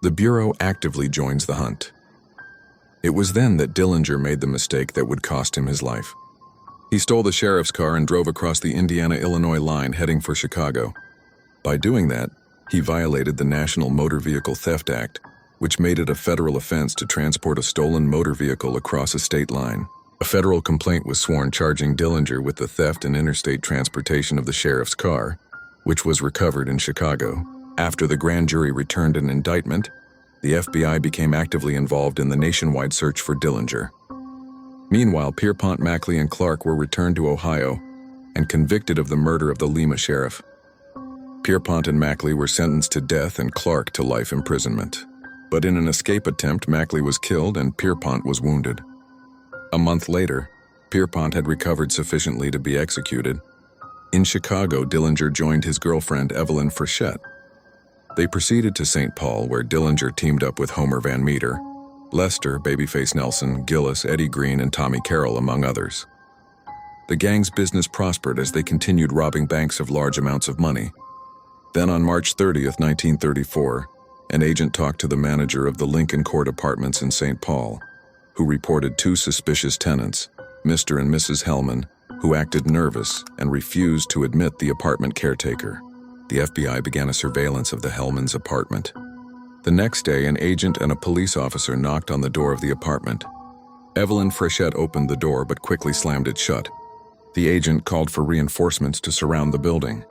The Bureau actively joins the hunt. It was then that Dillinger made the mistake that would cost him his life. He stole the sheriff's car and drove across the Indiana-Illinois line heading for Chicago. By doing that, he violated the National Motor Vehicle Theft Act, which made it a federal offense to transport a stolen motor vehicle across a state line. A federal complaint was sworn charging Dillinger with the theft and interstate transportation of the sheriff's car, which was recovered in Chicago. After the grand jury returned an indictment, the FBI became actively involved in the nationwide search for Dillinger. Meanwhile, Pierpont, Mackley, and Clark were returned to Ohio and convicted of the murder of the Lima sheriff. Pierpont and Mackley were sentenced to death and Clark to life imprisonment. But in an escape attempt, Mackley was killed and Pierpont was wounded. A month later, Pierpont had recovered sufficiently to be executed. In Chicago, Dillinger joined his girlfriend, Evelyn Frechette. They proceeded to St. Paul, where Dillinger teamed up with Homer Van Meter, Lester, Babyface Nelson, Gillis, Eddie Green, and Tommy Carroll, among others. The gang's business prospered as they continued robbing banks of large amounts of money. Then on March 30th, 1934, an agent talked to the manager of the Lincoln Court Apartments in St. Paul, who reported two suspicious tenants, Mr. and Mrs. Hellman, who acted nervous and refused to admit the apartment caretaker. The FBI began a surveillance of the Hellmans' apartment. The next day, an agent and a police officer knocked on the door of the apartment. Evelyn Frechette opened the door but quickly slammed it shut. The agent called for reinforcements to surround the building.